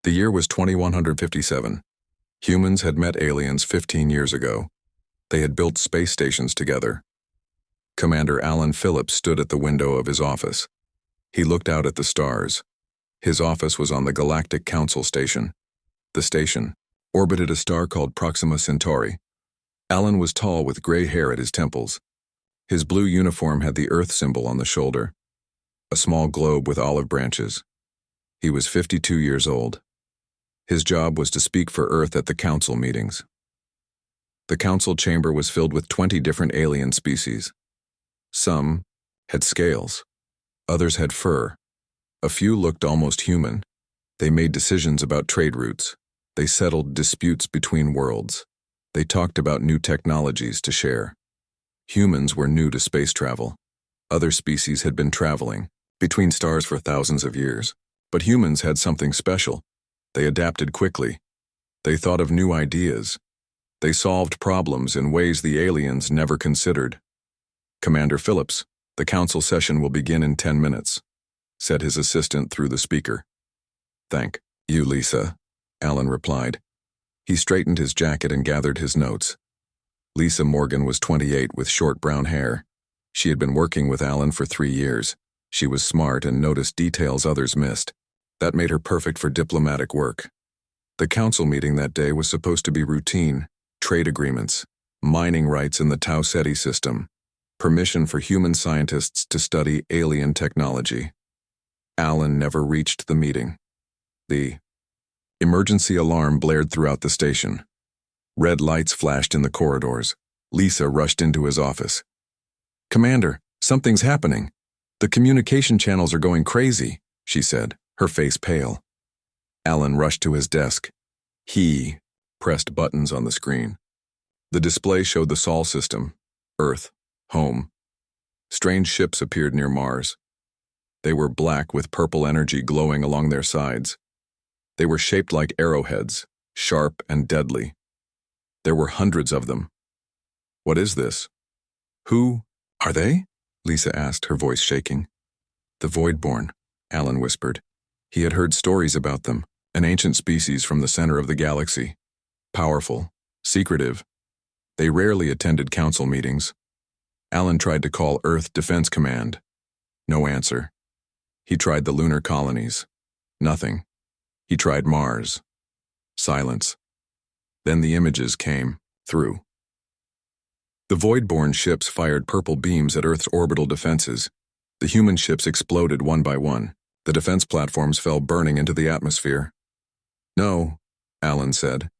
The year was 2157. Humans had met aliens 15 years ago. They had built space stations together. Commander Alan Phillips stood at the window of his office. He looked out at the stars. His office was on the Galactic Council station. The station orbited a star called Proxima Centauri. Alan was tall with gray hair at his temples. His blue uniform had the Earth symbol on the shoulder, a small globe with olive branches. He was 52 years old. His job was to speak for Earth at the council meetings. The council chamber was filled with 20 different alien species. Some had scales. Others had fur. A few looked almost human. They made decisions about trade routes. They settled disputes between worlds. They talked about new technologies to share. Humans were new to space travel. Other species had been traveling between stars for thousands of years. But humans had something special. They adapted quickly. They thought of new ideas. They solved problems in ways the aliens never considered. "Commander Phillips, the council session will begin in 10 minutes, said his assistant through the speaker. "Thank you, Lisa," Alan replied. He straightened his jacket and gathered his notes. Lisa Morgan was 28 with short brown hair. She had been working with Alan for 3 years. She was smart and noticed details others missed. That made her perfect for diplomatic work. The council meeting that day was supposed to be routine: trade agreements, mining rights in the Tau Ceti system, permission for human scientists to study alien technology. Alan never reached the meeting. The emergency alarm blared throughout the station. Red lights flashed in the corridors. Lisa rushed into his office. "Commander, something's happening. The communication channels are going crazy," she said, her face pale. Alan rushed to his desk. He pressed buttons on the screen. The display showed the Sol system, Earth, home. Strange ships appeared near Mars. They were black with purple energy glowing along their sides. They were shaped like arrowheads, sharp and deadly. There were hundreds of them. "What is this? Who are they?" Lisa asked, her voice shaking. "The Voidborn," Alan whispered. He had heard stories about them, an ancient species from the center of the galaxy. Powerful, secretive. They rarely attended council meetings. Alan tried to call Earth Defense Command. No answer. He tried the lunar colonies. Nothing. He tried Mars. Silence. Then the images came through. The Voidborn ships fired purple beams at Earth's orbital defenses. The human ships exploded one by one. The defense platforms fell burning into the atmosphere. "No," Alan said.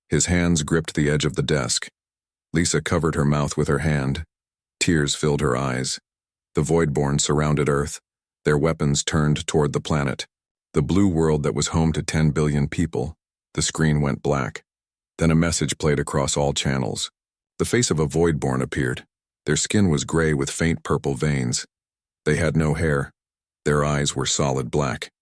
His hands gripped the edge of the desk. Lisa covered her mouth with her hand. Tears filled her eyes. The Voidborn surrounded Earth, their weapons turned toward the planet. The blue world that was home to 10 billion people. The screen went black. Then a message played across all channels. The face of a Voidborn appeared. Their skin was gray with faint purple veins. They had no hair. Their eyes were solid black.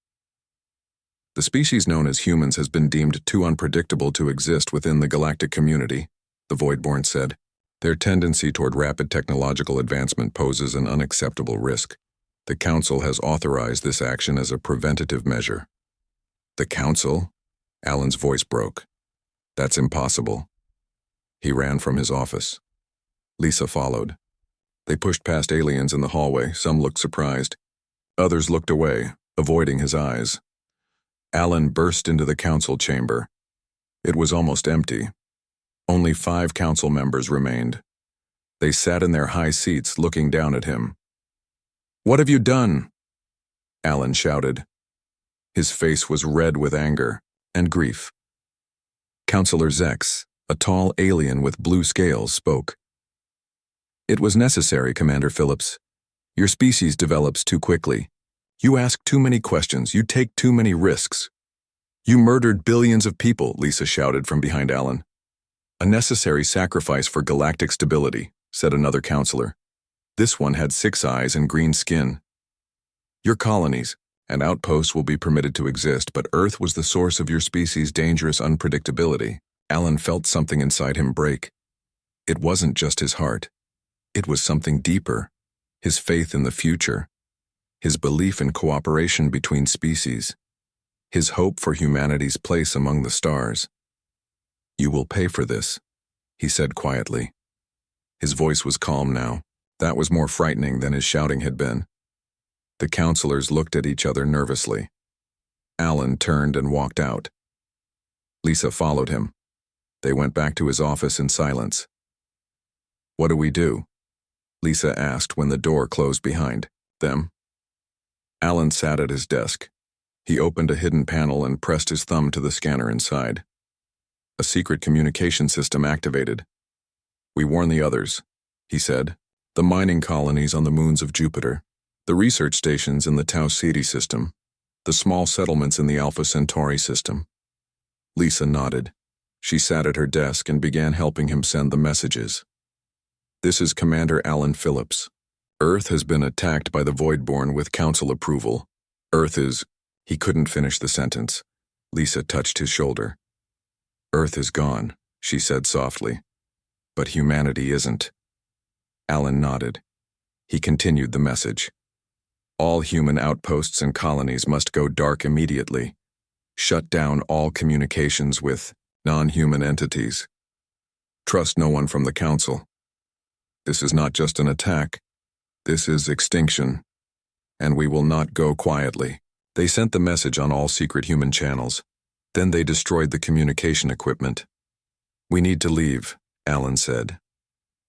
"The species known as humans has been deemed too unpredictable to exist within the galactic community," the Voidborn said. "Their tendency toward rapid technological advancement poses an unacceptable risk. The Council has authorized this action as a preventative measure." "The Council?" Alan's voice broke. "That's impossible." He ran from his office. Lisa followed. They pushed past aliens in the hallway. Some looked surprised. Others looked away, avoiding his eyes. Alan burst into the council chamber. It was almost empty. Only 5 council members remained. They sat in their high seats looking down at him. "What have you done?" Alan shouted. His face was red with anger and grief. Councillor Zex, a tall alien with blue scales, spoke. "It was necessary, Commander Phillips. Your species develops too quickly. You ask too many questions. You take too many risks." "You murdered billions of people," Lisa shouted from behind Alan. "A necessary sacrifice for galactic stability," said another counselor. This one had 6 eyes and green skin. "Your colonies and outposts will be permitted to exist, but Earth was the source of your species' dangerous unpredictability." Alan felt something inside him break. It wasn't just his heart. It was something deeper. His faith in the future, his belief in cooperation between species. his hope for humanity's place among the stars. "You will pay for this," he said quietly. His voice was calm now. That was more frightening than his shouting had been. The counselors looked at each other nervously. Alan turned and walked out. Lisa followed him. They went back to his office in silence. "What do we do?" Lisa asked when the door closed behind them. Alan sat at his desk. He opened a hidden panel and pressed his thumb to the scanner inside. A secret communication system activated. "We warn the others," he said. "The mining colonies on the moons of Jupiter, the research stations in the Tau Ceti system, the small settlements in the Alpha Centauri system." Lisa nodded. She sat at her desk and began helping him send the messages. "This is Commander Alan Phillips. Earth has been attacked by the Voidborn with Council approval. Earth is—" He couldn't finish the sentence. Lisa touched his shoulder. "Earth is gone," she said softly. "But humanity isn't." Alan nodded. He continued the message. "All human outposts and colonies must go dark immediately. Shut down all communications with non-human entities. Trust no one from the Council. This is not just an attack. This is extinction. And we will not go quietly." They sent the message on all secret human channels. Then they destroyed the communication equipment. "We need to leave," Alan said.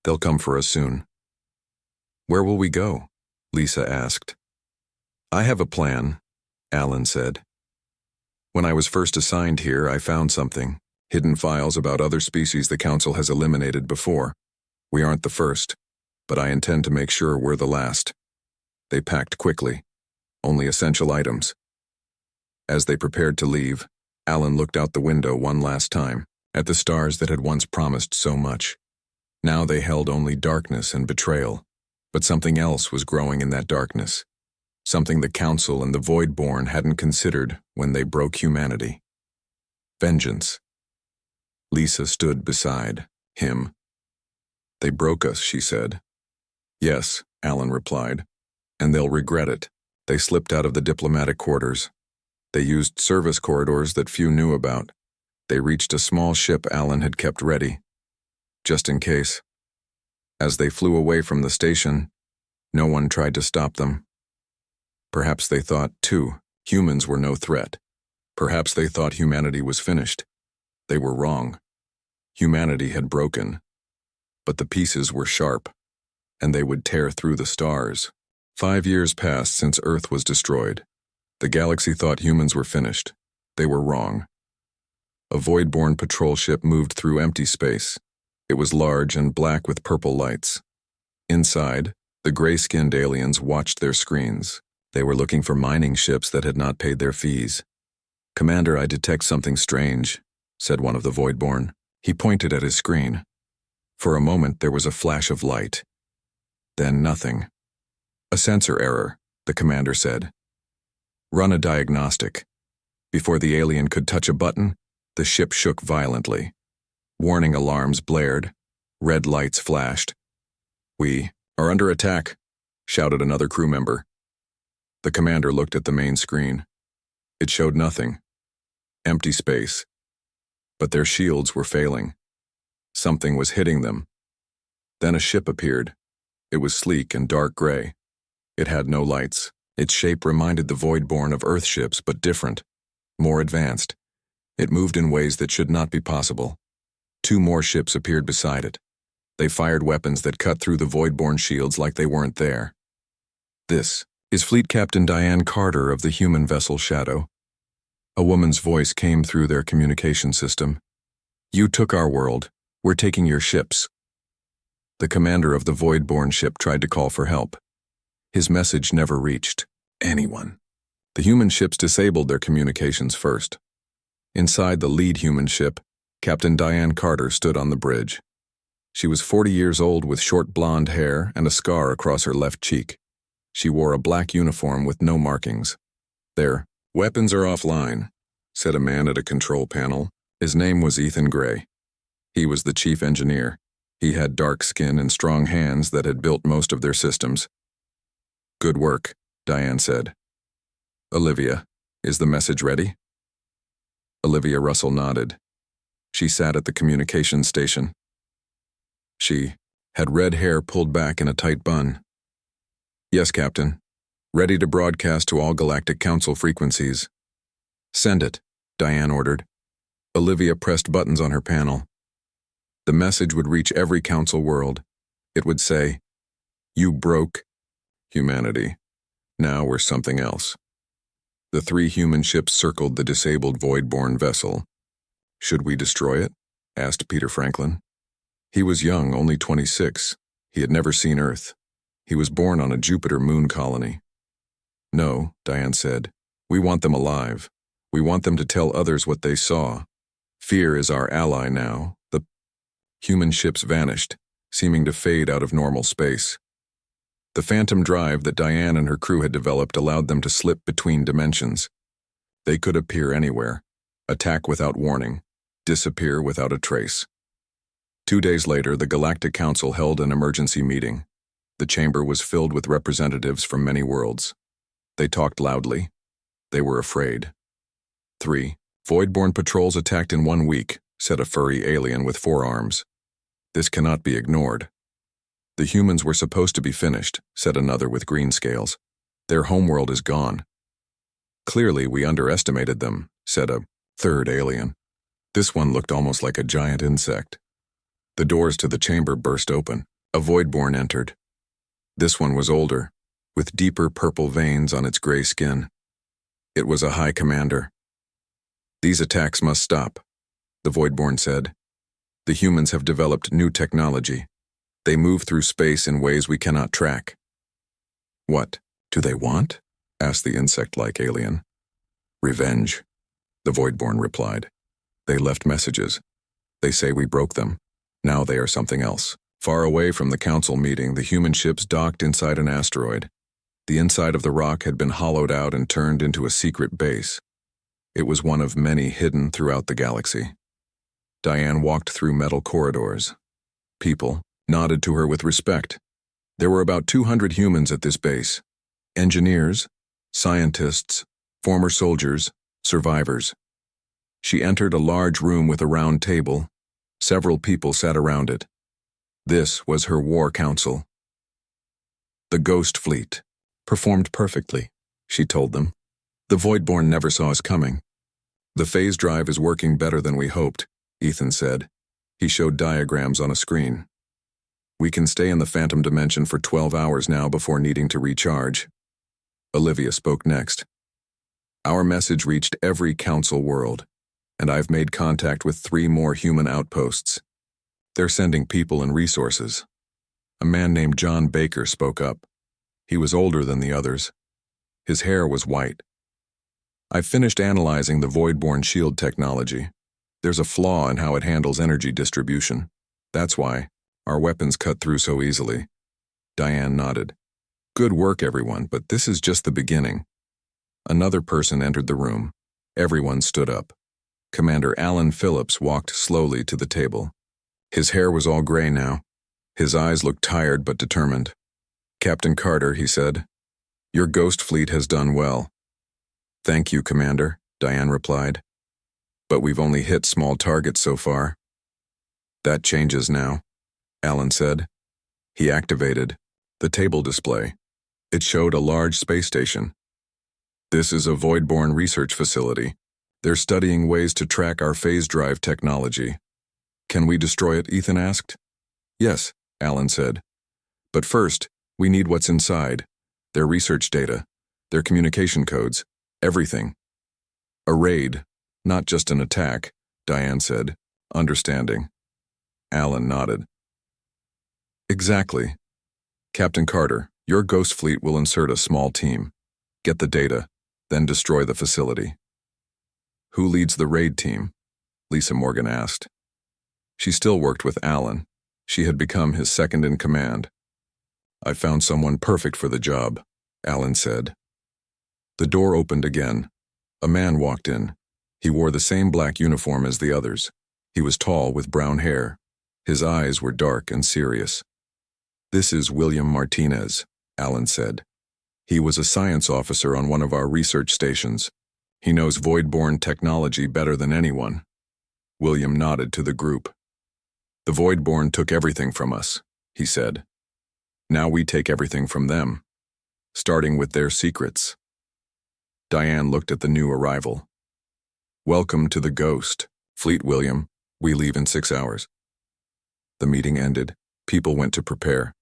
"They'll come for us soon." "Where will we go?" Lisa asked. "I have a plan," Alan said. "When I was first assigned here, I found something. Hidden files about other species the Council has eliminated before. We aren't the first, but I intend to make sure we're the last." They packed quickly. Only essential items. As they prepared to leave, Alan looked out the window one last time, at the stars that had once promised so much. Now they held only darkness and betrayal, but something else was growing in that darkness. Something the Council and the Voidborn hadn't considered when they broke humanity. Vengeance. Lisa stood beside him. "They broke us," she said. "Yes," Alan replied, "and they'll regret it." They slipped out of the diplomatic quarters. They used service corridors that few knew about. They reached a small ship Alan had kept ready, just in case. As they flew away from the station, no one tried to stop them. Perhaps they thought, too, humans were no threat. Perhaps they thought humanity was finished. They were wrong. Humanity had broken. But the pieces were sharp, and they would tear through the stars. 5 years passed since Earth was destroyed. The galaxy thought humans were finished. They were wrong. A Voidborn patrol ship moved through empty space. It was large and black with purple lights. Inside, the gray-skinned aliens watched their screens. They were looking for mining ships that had not paid their fees. "Commander, I detect something strange," said one of the Voidborn. He pointed at his screen. For a moment, there was a flash of light. Then nothing. "A sensor error," the commander said. "Run a diagnostic." Before the alien could touch a button, the ship shook violently. Warning alarms blared. Red lights flashed. "We are under attack," shouted another crew member. The commander looked at the main screen. It showed nothing. Empty space. But their shields were failing. Something was hitting them. Then a ship appeared. It was sleek and dark gray. It had no lights. Its shape reminded the Voidborn of Earth ships, but different, more advanced. It moved in ways that should not be possible. 2 more ships appeared beside it. They fired weapons that cut through the Voidborn shields like they weren't there. "This is Fleet Captain Diane Carter of the human vessel Shadow." A woman's voice came through their communication system. "You took our world. We're taking your ships." The commander of the Voidborn ship tried to call for help. His message never reached anyone. The human ships disabled their communications first. Inside the lead human ship, Captain Diane Carter stood on the bridge. She was 40 years old with short blonde hair and a scar across her left cheek. She wore a black uniform with no markings. "Their weapons are offline," said a man at a control panel. His name was Ethan Gray. He was the chief engineer. He had dark skin and strong hands that had built most of their systems. "Good work," Diane said. "Olivia, is the message ready?" Olivia Russell nodded. She sat at the communications station. She had red hair pulled back in a tight bun. Yes, Captain. Ready to broadcast to all Galactic Council frequencies. Send it, Diane ordered. Olivia pressed buttons on her panel. The message would reach every council world. It would say, "You broke humanity. Now we're something else." The 3 human ships circled the disabled void-born vessel. Should we destroy it? Asked Peter Franklin. He was young, only 26. He had never seen Earth. He was born on a Jupiter moon colony. No, Diane said. We want them alive. We want them to tell others what they saw. Fear is our ally now. The human ships vanished, seeming to fade out of normal space. The phantom drive that Diane and her crew had developed allowed them to slip between dimensions. They could appear anywhere, attack without warning, disappear without a trace. 2 days later, the Galactic Council held an emergency meeting. The chamber was filled with representatives from many worlds. They talked loudly. They were afraid. 3 void-born patrols attacked in 1 week, said a furry alien with 4 arms. This cannot be ignored. The humans were supposed to be finished, said another with green scales. Their homeworld is gone. Clearly, we underestimated them, said a third alien. This one looked almost like a giant insect. The doors to the chamber burst open. A void-born entered. This one was older, with deeper purple veins on its gray skin. It was a high commander. These attacks must stop, the void-born said. The humans have developed new technology. They move through space in ways we cannot track. What do they want? Asked the insect-like alien. Revenge, the void-born replied. They left messages. They say we broke them. Now they are something else. Far away from the council meeting, the human ships docked inside an asteroid. The inside of the rock had been hollowed out and turned into a secret base. It was one of many hidden throughout the galaxy. Diane walked through metal corridors. People nodded to her with respect. There were about 200 humans at this base. Engineers, scientists, former soldiers, survivors. She entered a large room with a round table. Several people sat around it. This was her war council. The Ghost Fleet performed perfectly, she told them. The Voidborn never saw us coming. The phase drive is working better than we hoped, Ethan said. He showed diagrams on a screen. We can stay in the Phantom Dimension for 12 hours now before needing to recharge. Olivia spoke next. Our message reached every council world, and I've made contact with 3 more human outposts. They're sending people and resources. A man named John Baker spoke up. He was older than the others. His hair was white. I've finished analyzing the Voidborn shield technology. There's a flaw in how it handles energy distribution. That's why our weapons cut through so easily. Diane nodded. Good work, everyone, but this is just the beginning. Another person entered the room. Everyone stood up. Commander Alan Phillips walked slowly to the table. His hair was all gray now. His eyes looked tired but determined. Captain Carter, he said, your Ghost Fleet has done well. Thank you, Commander, Diane replied. But we've only hit small targets so far. That changes now, Alan said. He activated the table display. It showed a large space station. This is a Voidborn research facility. They're studying ways to track our phase drive technology. Can we destroy it? Ethan asked. Yes, Alan said. But first, we need what's inside. Their research data, their communication codes, everything. A raid, not just an attack, Diane said, understanding. Alan nodded. Exactly. Captain Carter, your Ghost Fleet will insert a small team. Get the data, then destroy the facility. Who leads the raid team? Lisa Morgan asked. She still worked with Alan. She had become his second in command. I found someone perfect for the job, Alan said. The door opened again. A man walked in. He wore the same black uniform as the others. He was tall with brown hair. His eyes were dark and serious. This is William Martinez, Alan said. He was a science officer on one of our research stations. He knows Voidborn technology better than anyone. William nodded to the group. The Voidborn took everything from us, he said. Now we take everything from them, starting with their secrets. Diane looked at the new arrival. Welcome to the Ghost Fleet, William. We leave in 6 hours. The meeting ended. People went to prepare.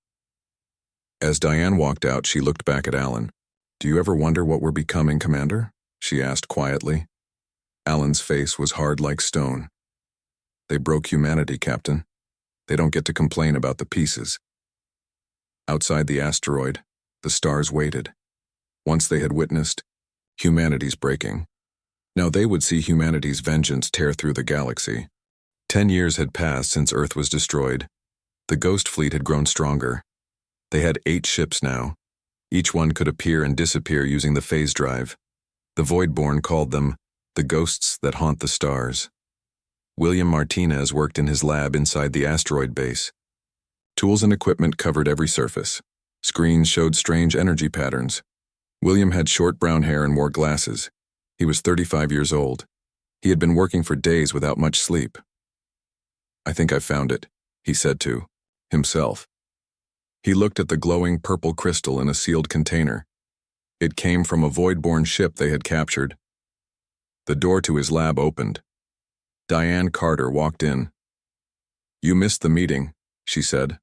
As Diane walked out, she looked back at Alan. Do you ever wonder what we're becoming, Commander? She asked quietly. Alan's face was hard like stone. They broke humanity, Captain. They don't get to complain about the pieces. Outside the asteroid, the stars waited. Once they had witnessed humanity's breaking, now they would see humanity's vengeance tear through the galaxy. 10 years had passed since Earth was destroyed. The Ghost Fleet had grown stronger. They had 8 ships now. Each one could appear and disappear using the phase drive. The Voidborn called them the ghosts that haunt the stars. William Martinez worked in his lab inside the asteroid base. Tools and equipment covered every surface. Screens showed strange energy patterns. William had short brown hair and wore glasses. He was 35 years old. He had been working for days without much sleep. I think I found it, he said to himself. He looked at the glowing purple crystal in a sealed container. It came from a Voidborn ship they had captured. The door to his lab opened. Diane Carter walked in. You missed the meeting, she said.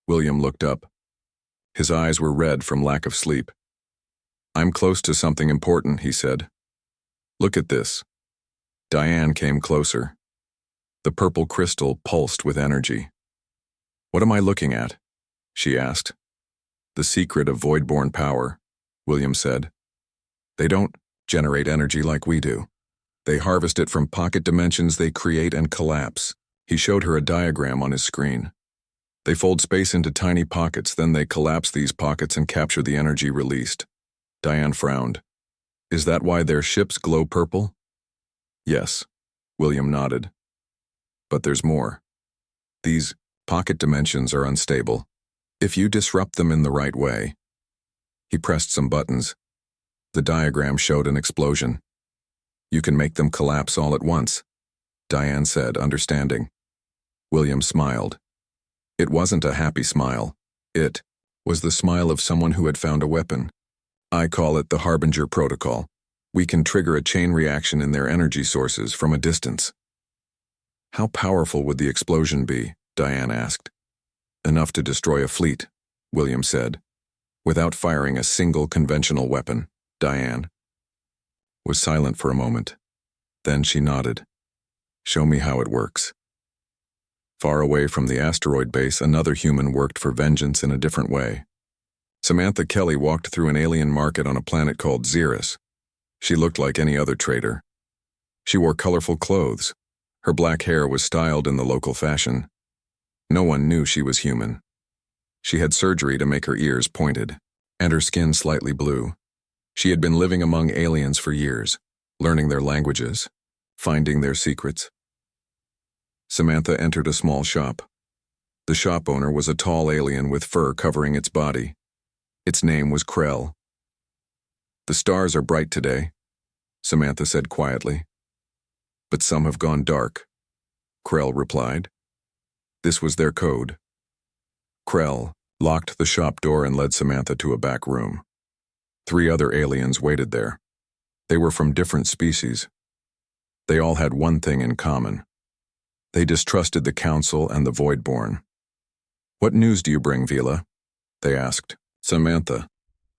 William looked up. His eyes were red from lack of sleep. I'm close to something important, he said. Look at this. Diane came closer. The purple crystal pulsed with energy. What am I looking at? She asked. The secret of Voidborn power, William said. They don't generate energy like we do. They harvest it from pocket dimensions they create and collapse. He showed her a diagram on his screen. They fold space into tiny pockets, then they collapse these pockets and capture the energy released. Diane frowned. Is that why their ships glow purple? Yes, William nodded. But there's more. These pocket dimensions are unstable. If you disrupt them in the right way. He pressed some buttons. The diagram showed an explosion. You can make them collapse all at once, Diane said, understanding. William smiled. It wasn't a happy smile. It was the smile of someone who had found a weapon. I call it the Harbinger Protocol. We can trigger a chain reaction in their energy sources from a distance. How powerful would the explosion be? Diane asked. Enough to destroy a fleet, William said, without firing a single conventional weapon. Diane was silent for a moment. Then she nodded. Show me how it works. Far away from the asteroid base, another human worked for vengeance in a different way. Samantha Kelly walked through an alien market on a planet called Xeris. She looked like any other trader. She wore colorful clothes. Her black hair was styled in the local fashion. No one knew she was human. She had surgery to make her ears pointed, and her skin slightly blue. She had been living among aliens for years, learning their languages, finding their secrets. Samantha entered a small shop. The shop owner was a tall alien with fur covering its body. Its name was Krell. The stars are bright today, Samantha said quietly. But some have gone dark, Krell replied. This was their code. Krell locked the shop door and led Samantha to a back room. 3 other aliens waited there. They were from different species. They all had one thing in common. They distrusted the Council and the Voidborn. What news do you bring, Vila? They asked. Samantha.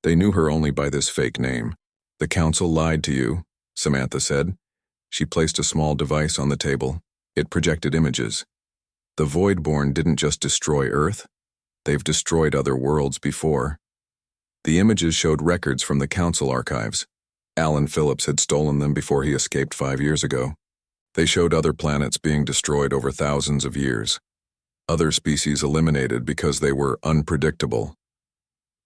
They knew her only by this fake name. The Council lied to you, Samantha said. She placed a small device on the table. It projected images. The Voidborn didn't just destroy Earth. They've destroyed other worlds before. The images showed records from the Council archives. Alan Phillips had stolen them before he escaped 5 years ago. They showed other planets being destroyed over thousands of years. Other species eliminated because they were unpredictable.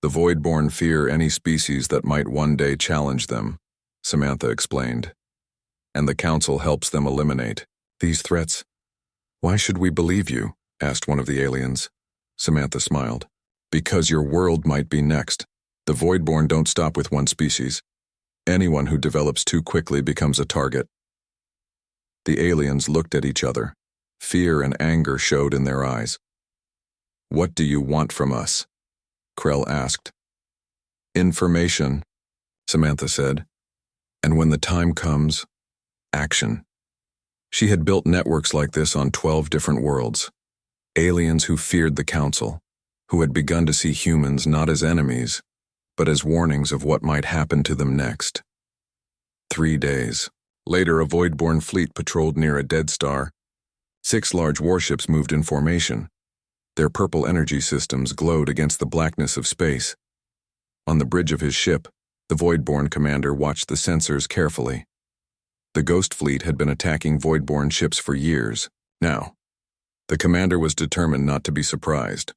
The Voidborn fear any species that might one day challenge them, Samantha explained. And the Council helps them eliminate these threats. Why should we believe you? Asked one of the aliens. Samantha smiled. Because your world might be next. The Voidborn don't stop with one species. Anyone who develops too quickly becomes a target. The aliens looked at each other. Fear and anger showed in their eyes. "What do you want from us?" Krell asked. "Information," Samantha said. "And when the time comes, action." She had built networks like this on 12 different worlds. Aliens who feared the Council, who had begun to see humans not as enemies, but as warnings of what might happen to them next. 3 days. Later, a void-born fleet patrolled near a dead star. 6 large warships moved in formation. Their purple energy systems glowed against the blackness of space. On the bridge of his ship, the void-born commander watched the sensors carefully. The Ghost Fleet had been attacking void-born ships for years. Now, the commander was determined not to be surprised.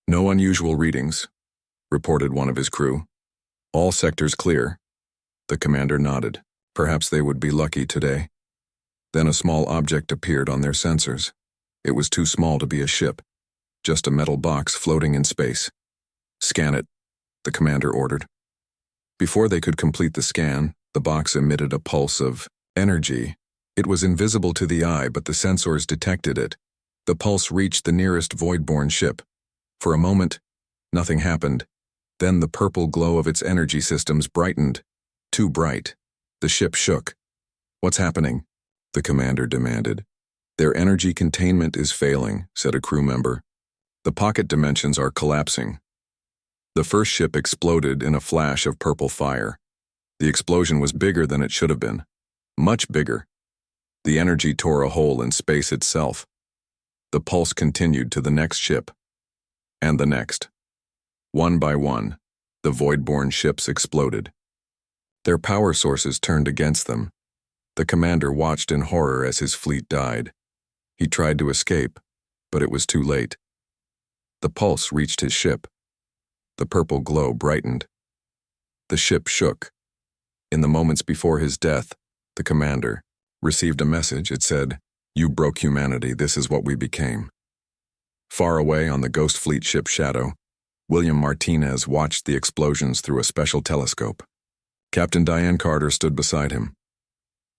"No unusual readings," reported one of his crew. "All sectors clear." The commander nodded. Perhaps they would be lucky today. Then a small object appeared on their sensors. It was too small to be a ship, just a metal box floating in space. "Scan it," the commander ordered. Before they could complete the scan, the box emitted a pulse of energy. It was invisible to the eye, but the sensors detected it. The pulse reached the nearest void-born ship. For a moment, nothing happened. Then the purple glow of its energy systems brightened. Too bright. The ship shook. "What's happening?" the commander demanded. "Their energy containment is failing," said a crew member. "The pocket dimensions are collapsing." The first ship exploded in a flash of purple fire. The explosion was bigger than it should have been. Much bigger. The energy tore a hole in space itself. The pulse continued to the next ship. And the next. One by one, the void-born ships exploded. Their power sources turned against them. The commander watched in horror as his fleet died. He tried to escape, but it was too late. The pulse reached his ship. The purple glow brightened. The ship shook. In the moments before his death, the commander received a message. It said, "You broke humanity, this is what we became." Far away on the Ghost Fleet ship Shadow, William Martinez watched the explosions through a special telescope. Captain Diane Carter stood beside him.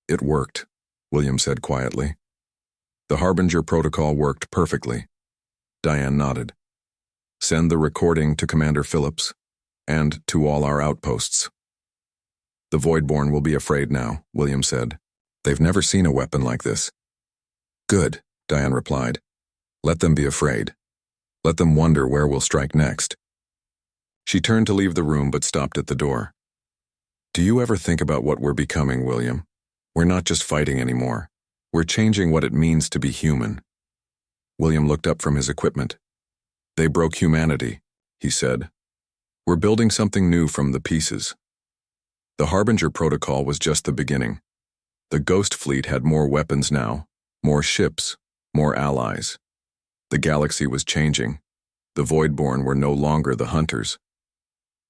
"It worked," William said quietly. "The Harbinger protocol worked perfectly." Diane nodded. "Send the recording to Commander Phillips and to all our outposts." "The Voidborn will be afraid now," William said. "They've never seen a weapon like this." "Good," Diane replied. "Let them be afraid. Let them wonder where we'll strike next." She turned to leave the room but stopped at the door. "Do you ever think about what we're becoming, William? We're not just fighting anymore. We're changing what it means to be human." William looked up from his equipment. "They broke humanity," he said. "We're building something new from the pieces." The Harbinger protocol was just the beginning. The Ghost Fleet had more weapons now, more ships, more allies. The galaxy was changing. The Voidborn were no longer the hunters.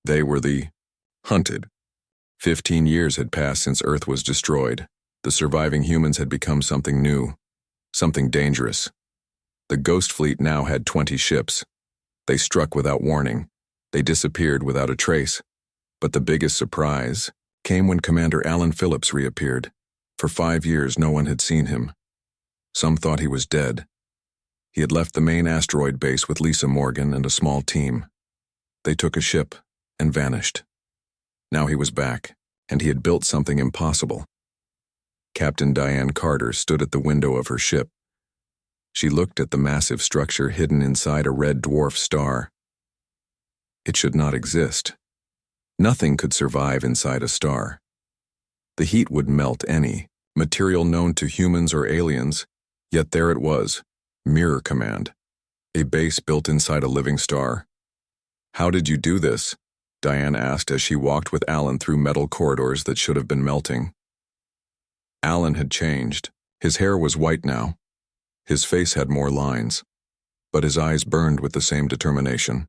They were the hunted. 15 years had passed since Earth was destroyed. The surviving humans had become something new, something dangerous. The Ghost Fleet now had 20 ships. They struck without warning. They disappeared without a trace. But the biggest surprise came when Commander Alan Phillips reappeared. For 5 years, no one had seen him. Some thought he was dead. He had left the main asteroid base with Lisa Morgan and a small team. They took a ship and vanished. Now he was back, and he had built something impossible. Captain Diane Carter stood at the window of her ship. She looked at the massive structure hidden inside a red dwarf star. It should not exist. Nothing could survive inside a star. The heat would melt any material known to humans or aliens, yet there it was, Mirror Command, a base built inside a living star. "How did you do this?" Diane asked as she walked with Alan through metal corridors that should have been melting. Alan had changed. His hair was white now. His face had more lines, but his eyes burned with the same determination.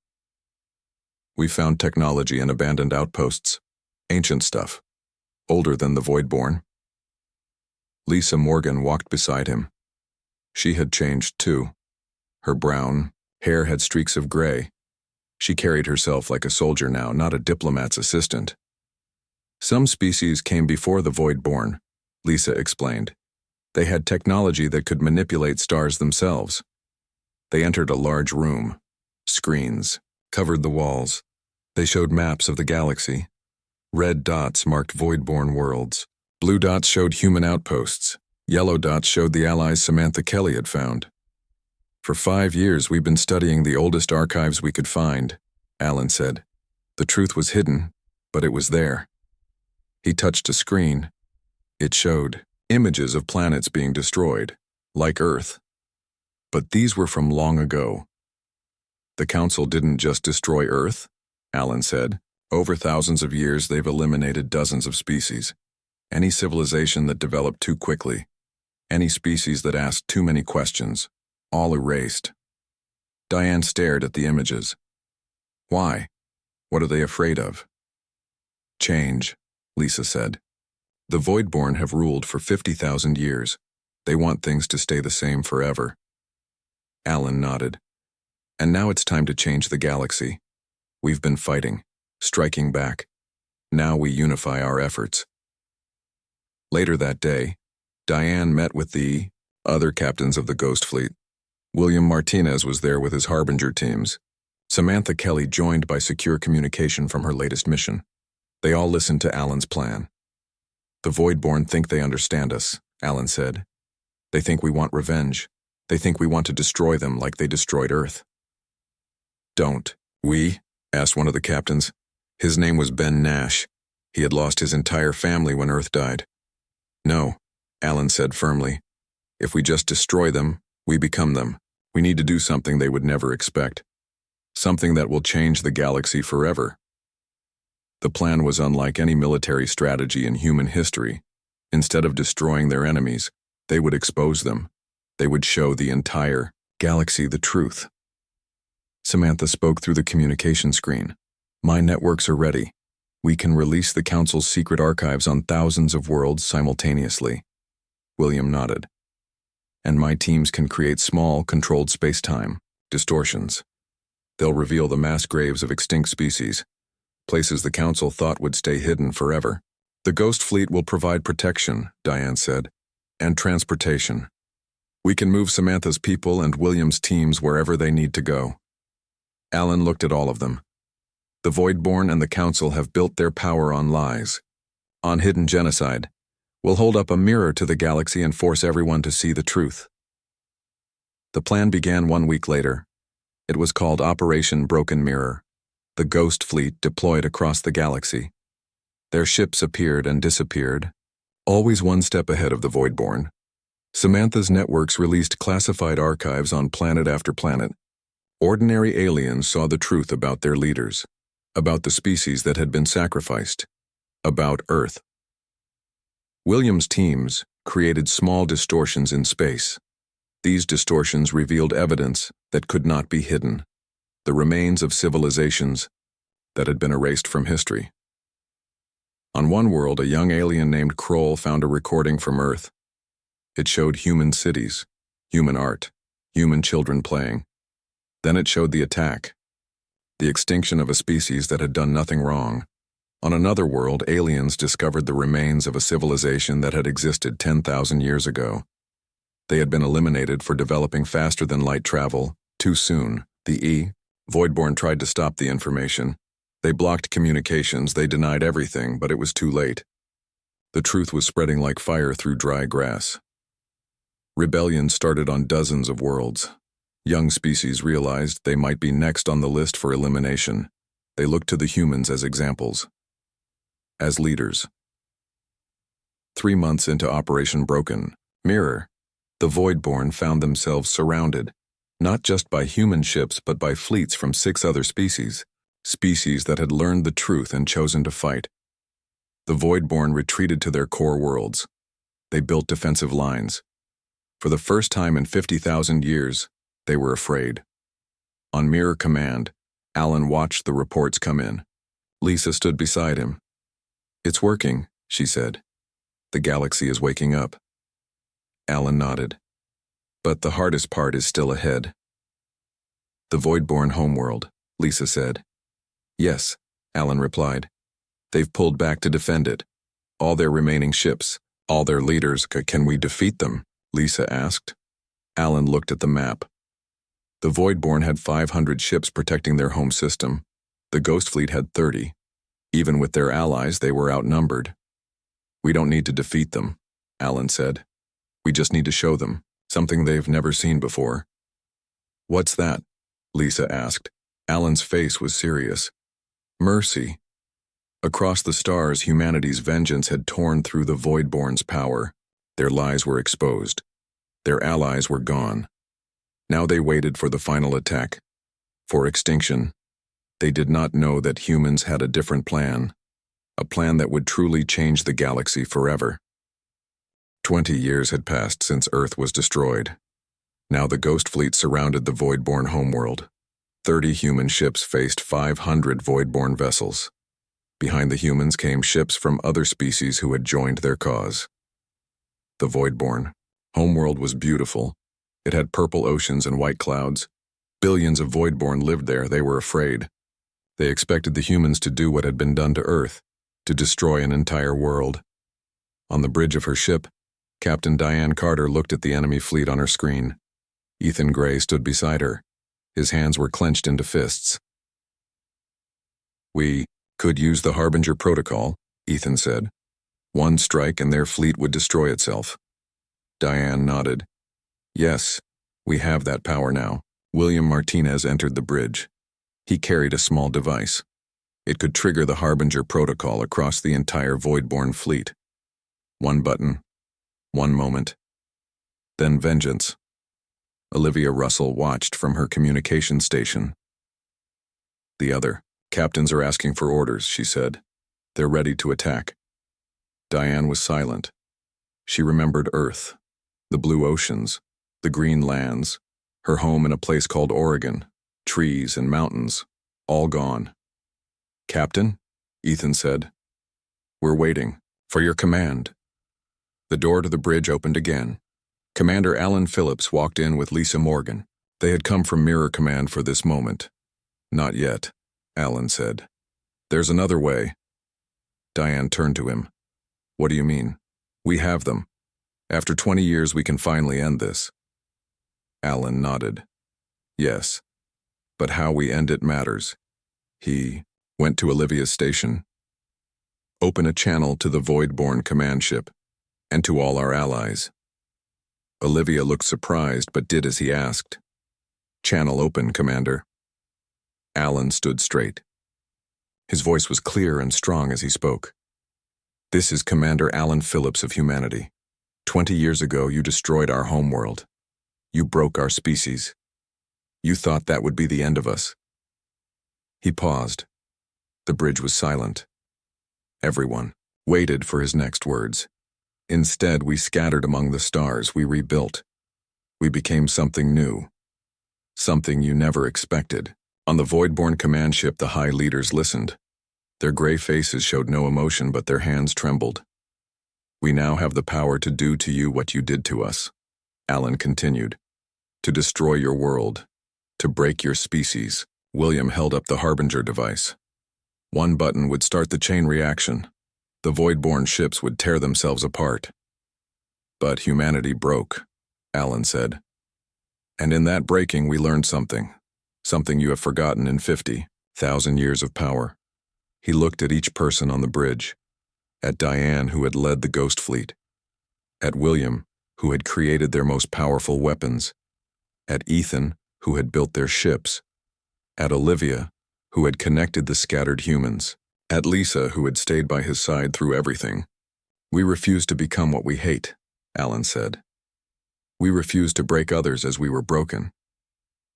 "We found technology in abandoned outposts, ancient stuff, older than the Voidborn." Lisa Morgan walked beside him. She had changed too. Her brown hair had streaks of gray. She carried herself like a soldier now, not a diplomat's assistant. Some species came before the Voidborn, Lisa explained. They had technology that could manipulate stars themselves. They entered a large room. Screens covered the walls. They showed maps of the galaxy. Red dots marked Voidborn worlds. Blue dots showed human outposts. Yellow dots showed the allies Samantha Kelly had found. For 5 years, we've been studying the oldest archives we could find, Alan said. The truth was hidden, but it was there. He touched a screen. It showed images of planets being destroyed, like Earth. But these were from long ago. The Council didn't just destroy Earth, Alan said. Over thousands of years, they've eliminated dozens of species. Any civilization that developed too quickly. Any species that asked too many questions. All erased. Diane stared at the images. Why? What are they afraid of? Change, Lisa said. The Voidborn have ruled for 50,000 years. They want things to stay the same forever. Alan nodded. And now it's time to change the galaxy. We've been fighting, striking back. Now we unify our efforts. Later that day, Diane met with the other captains of the Ghost Fleet. William Martinez was there with his Harbinger teams. Samantha Kelly joined by secure communication from her latest mission. They all listened to Alan's plan. The Voidborn think they understand us, Alan said. They think we want revenge. They think we want to destroy them like they destroyed Earth. Don't we? Asked one of the captains. His name was Ben Nash. He had lost his entire family when Earth died. No, Alan said firmly. If we just destroy them, we become them. We need to do something they would never expect. Something that will change the galaxy forever. The plan was unlike any military strategy in human history. Instead of destroying their enemies, they would expose them. They would show the entire galaxy the truth. Samantha spoke through the communication screen. My networks are ready. We can release the Council's secret archives on thousands of worlds simultaneously. William nodded. And my teams can create small, controlled space-time distortions. They'll reveal the mass graves of extinct species, places the Council thought would stay hidden forever. The Ghost Fleet will provide protection, Diane said, and transportation. We can move Samantha's people and William's teams wherever they need to go. Alan looked at all of them. The Voidborn and the Council have built their power on lies, on hidden genocide. We'll hold up a mirror to the galaxy and force everyone to see the truth. The plan began 1 week later. It was called Operation Broken Mirror. The Ghost Fleet deployed across the galaxy. Their ships appeared and disappeared, always one step ahead of the Voidborn. Samantha's networks released classified archives on planet after planet. Ordinary aliens saw the truth about their leaders, about the species that had been sacrificed, about Earth. William's teams created small distortions in space. These distortions revealed evidence that could not be hidden, the remains of civilizations that had been erased from history. On one world, a young alien named Kroll found a recording from Earth. It showed human cities, human art, human children playing. Then it showed the attack, the extinction of a species that had done nothing wrong. On another world, aliens discovered the remains of a civilization that had existed 10,000 years ago. They had been eliminated for developing faster-than-light travel, too soon. The Voidborn tried to stop the information. They blocked communications, they denied everything, but it was too late. The truth was spreading like fire through dry grass. Rebellion started on dozens of worlds. Young species realized they might be next on the list for elimination. They looked to the humans as examples, as leaders. 3 months into Operation Broken Mirror, the Voidborn found themselves surrounded, not just by human ships but by fleets from 6 other species that had learned the truth and chosen to fight. The Voidborn retreated to their core worlds. They built defensive lines. For the first time in 50,000 years, they were afraid. On Mirror Command, Alan watched the reports come in. Lisa stood beside him. It's working, she said. The galaxy is waking up. Alan nodded. But the hardest part is still ahead. The Voidborn homeworld, Lisa said. Yes, Alan replied. They've pulled back to defend it. All their remaining ships, all their leaders, can we defeat them? Lisa asked. Alan looked at the map. The Voidborn had 500 ships protecting their home system. The Ghost Fleet had 30. Even with their allies, they were outnumbered. We don't need to defeat them, Alan said. We just need to show them something they've never seen before. What's that? Lisa asked. Alan's face was serious. Mercy. Across the stars, humanity's vengeance had torn through the Voidborn's power. Their lies were exposed. Their allies were gone. Now they waited for the final attack. For extinction. They did not know that humans had a different plan. A plan that would truly change the galaxy forever. 20 years had passed since Earth was destroyed. Now the Ghost Fleet surrounded the Voidborn homeworld. 30 human ships faced 500 Voidborn vessels. Behind the humans came ships from other species who had joined their cause. The Voidborn homeworld was beautiful. It had purple oceans and white clouds. Billions of Voidborn lived there. They were afraid. They expected the humans to do what had been done to Earth, to destroy an entire world. On the bridge of her ship, Captain Diane Carter looked at the enemy fleet on her screen. Ethan Gray stood beside her. His hands were clenched into fists. We could use the Harbinger Protocol, Ethan said. One strike and their fleet would destroy itself. Diane nodded. Yes, we have that power now. William Martinez entered the bridge. He carried a small device. It could trigger the Harbinger Protocol across the entire Voidborn fleet. One button. One moment. Then vengeance. Olivia Russell watched from her communication station. The other captains are asking for orders, she said. They're ready to attack. Diane was silent. She remembered Earth, the blue oceans, the green lands, her home in a place called Oregon, trees and mountains, all gone. Captain, Ethan said. We're waiting for your command. The door to the bridge opened again. Commander Alan Phillips walked in with Lisa Morgan. They had come from Mirror Command for this moment. Not yet, Alan said. There's another way. Diane turned to him. What do you mean? We have them. After 20 years, we can finally end this. Alan nodded. Yes, but how we end it matters. He went to Olivia's station. Open a channel to the Voidborn command ship, and to all our allies. Olivia looked surprised, but did as he asked. Channel open, Commander. Alan stood straight. His voice was clear and strong as he spoke. This is Commander Alan Phillips of humanity. 20 years ago, you destroyed our homeworld. You broke our species. You thought that would be the end of us. He paused. The bridge was silent. Everyone waited for his next words. Instead, we scattered among the stars. We rebuilt. We became something new. Something you never expected. On the Voidborn command ship, the high leaders listened. Their gray faces showed no emotion, but their hands trembled. We now have the power to do to you what you did to us, Alan continued. To destroy your world. To break your species. William held up the Harbinger device. One button would start the chain reaction. The Voidborn ships would tear themselves apart. But humanity broke, Alan said. And in that breaking, we learned something. Something you have forgotten in 50,000 years of power. He looked at each person on the bridge. At Diane, who had led the Ghost Fleet. At William, who had created their most powerful weapons. At Ethan, who had built their ships. At Olivia, who had connected the scattered humans. At Lisa, who had stayed by his side through everything. We refuse to become what we hate, Alan said. We refuse to break others as we were broken.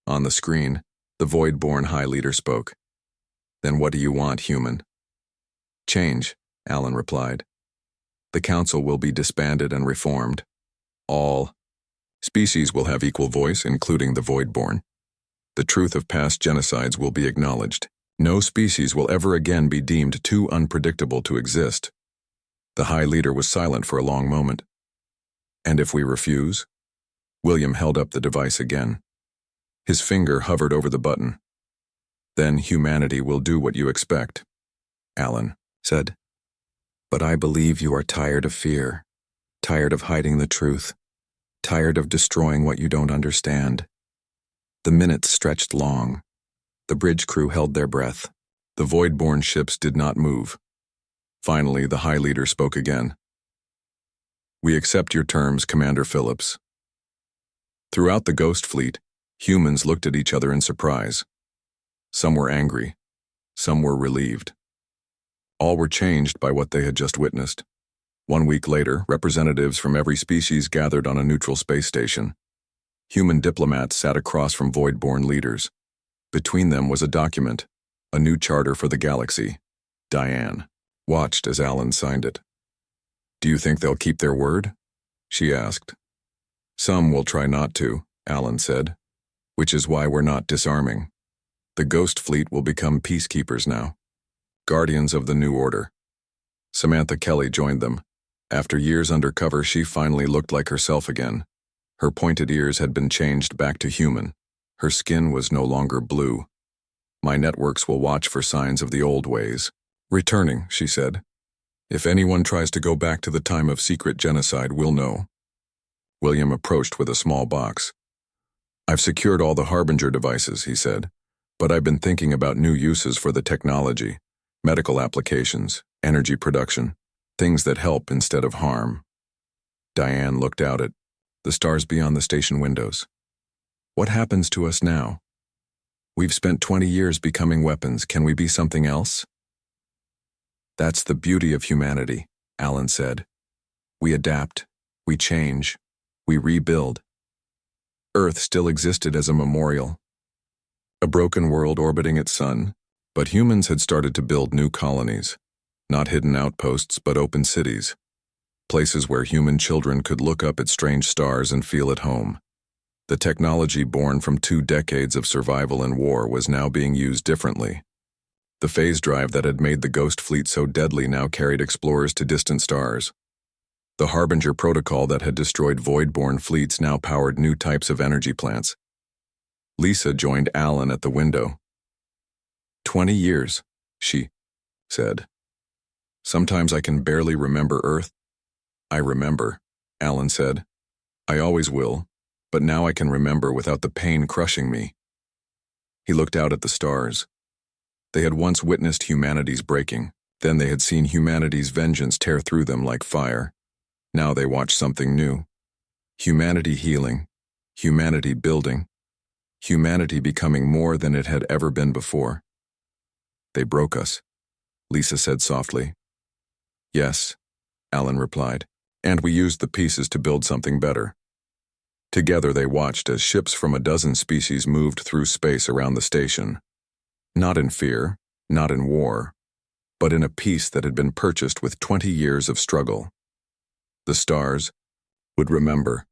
On the screen, the Voidborn High Leader spoke. Then what do you want, human? Change, Alan replied. The council will be disbanded and reformed. All species will have equal voice, including the Voidborn. The truth of past genocides will be acknowledged. No species will ever again be deemed too unpredictable to exist. The High Leader was silent for a long moment. And if we refuse? William held up the device again. His finger hovered over the button. Then humanity will do what you expect, Alan said. "But I believe you are tired of fear, tired of hiding the truth, tired of destroying what you don't understand." The minutes stretched long. The bridge crew held their breath. The void-born ships did not move. Finally, the High Leader spoke again. "We accept your terms, Commander Phillips." Throughout the Ghost Fleet, humans looked at each other in surprise. Some were angry. Some were relieved. All were changed by what they had just witnessed. 1 week later, representatives from every species gathered on a neutral space station. Human diplomats sat across from void-born leaders. Between them was a document, a new charter for the galaxy. Diane watched as Alan signed it. "Do you think they'll keep their word?" she asked. "Some will try not to," Alan said, "which is why we're not disarming. The Ghost Fleet will become peacekeepers now. Guardians of the New Order." Samantha Kelly joined them. After years undercover, she finally looked like herself again. Her pointed ears had been changed back to human. Her skin was no longer blue. "My networks will watch for signs of the old ways. Returning," she said. "If anyone tries to go back to the time of secret genocide, we'll know." William approached with a small box. "I've secured all the Harbinger devices," he said, "but I've been thinking about new uses for the technology, medical applications, energy production, things that help instead of harm." Diane looked out at the stars beyond the station windows. "What happens to us now? We've spent 20 years becoming weapons. Can we be something else?" "That's the beauty of humanity," Alan said. "We adapt, we change, we rebuild." Earth still existed as a memorial, a broken world orbiting its sun, but humans had started to build new colonies, not hidden outposts but open cities, places where human children could look up at strange stars and feel at home. The technology born from 2 decades of survival and war was now being used differently. The phase drive that had made the Ghost Fleet so deadly now carried explorers to distant stars. The Harbinger protocol that had destroyed void-born fleets now powered new types of energy plants. Lisa joined Alan at the window. 20 years, she said. "Sometimes I can barely remember Earth." "I remember," Alan said. "I always will, but now I can remember without the pain crushing me." He looked out at the stars. They had once witnessed humanity's breaking, then they had seen humanity's vengeance tear through them like fire. Now they watched something new. Humanity healing, humanity building, humanity becoming more than it had ever been before. "They broke us," Lisa said softly. "Yes," Alan replied, "and we used the pieces to build something better." Together they watched as ships from a dozen species moved through space around the station. Not in fear, not in war, but in a peace that had been purchased with 20 years of struggle. The stars would remember.